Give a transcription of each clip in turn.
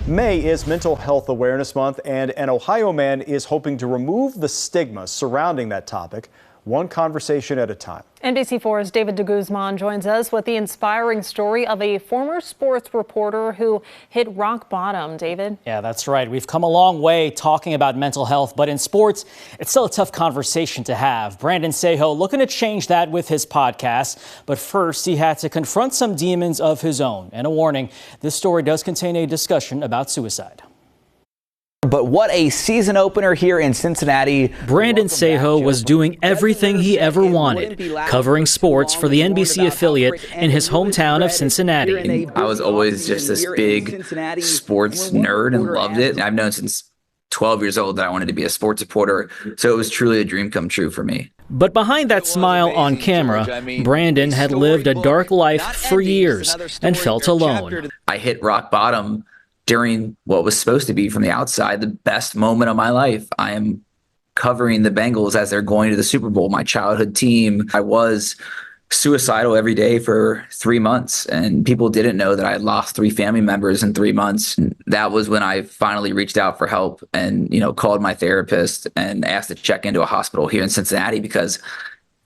May is Mental Health Awareness Month, and an Ohio man is hoping to remove the stigma surrounding that topic, one conversation at a time. NBC4's David de Guzman joins us with the inspiring story of a former sports reporter who hit rock bottom. David? Yeah, that's right. We've come a long way talking about mental health, but in sports, it's still a tough conversation to have. Brandon Sejo looking to change that with his podcast. But first, he had to confront some demons of his own. And a warning, this story does contain a discussion about suicide. But what a season opener here in Cincinnati. Brandon Sejo was doing everything he ever wanted, covering sports for the NBC affiliate in his hometown of Cincinnati. I was always just this big sports nerd and loved it. I've known since 12 years old that I wanted to be a sports reporter, so it was truly a dream come true for me. But behind that smile on camera, Brandon had lived a dark life for years and felt alone. I hit rock bottom during what was supposed to be, from the outside, the best moment of my life. I am covering the Bengals as they're going to the Super Bowl, my childhood team. I was suicidal every day for 3 months, and people didn't know that I had lost 3 family members in 3 months. And that was when I finally reached out for help and, called my therapist and asked to check into a hospital here in Cincinnati because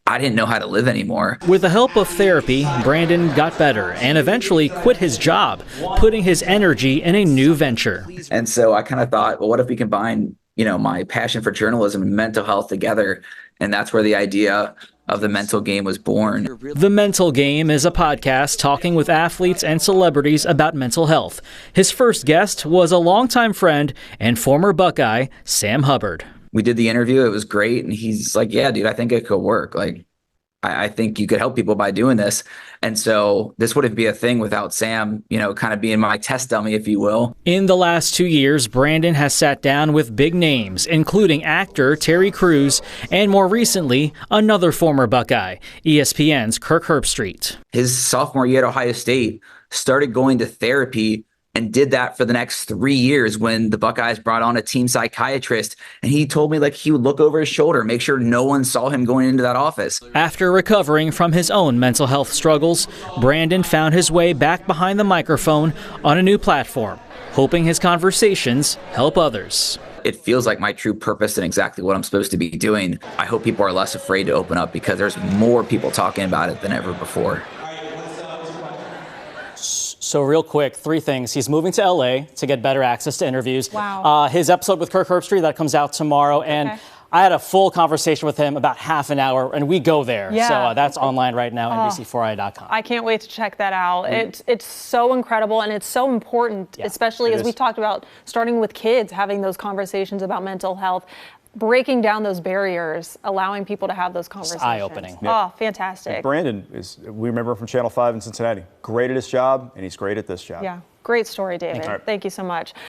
I didn't know how to live anymore. With the help of therapy, Brandon got better and eventually quit his job, putting his energy in a new venture. And so I kind of thought, well, what if we combine, my passion for journalism and mental health together? And that's where the idea of The Mental Game was born. The Mental Game is a podcast talking with athletes and celebrities about mental health. His first guest was a longtime friend and former Buckeye, Sam Hubbard. We did the interview. It was great. And he's like, yeah, dude, I think it could work. Like, I think you could help people by doing this. And so this wouldn't be a thing without Sam, kind of being my test dummy, if you will. In the last 2 years, Brandon has sat down with big names, including actor Terry Crews, and more recently, another former Buckeye, ESPN's Kirk Herbstreit. His sophomore year at Ohio State, started going to therapy and did that for the next 3 years when the Buckeyes brought on a team psychiatrist. And he told me he would look over his shoulder, make sure no one saw him going into that office. After recovering from his own mental health struggles, Brandon found his way back behind the microphone on a new platform, hoping his conversations help others. It feels like my true purpose and exactly what I'm supposed to be doing. I hope people are less afraid to open up because there's more people talking about it than ever before. So real quick, 3 things. He's moving to LA to get better access to interviews. Wow. His episode with Kirk Herbstreit, that comes out tomorrow. And I had a full conversation with him, about half an hour, and we go there. Yeah. So that's online right now, NBC4i.com. I can't wait to check that out. It's so incredible, and it's so important, especially as we talked about starting with kids, having those conversations about mental health. Breaking down those barriers, allowing people to have those conversations. It's eye-opening. Oh, fantastic. And Brandon we remember him from Channel 5 in Cincinnati. Great at his job, and he's great at this job. Yeah, great story, David. Thank you. Thank you so much.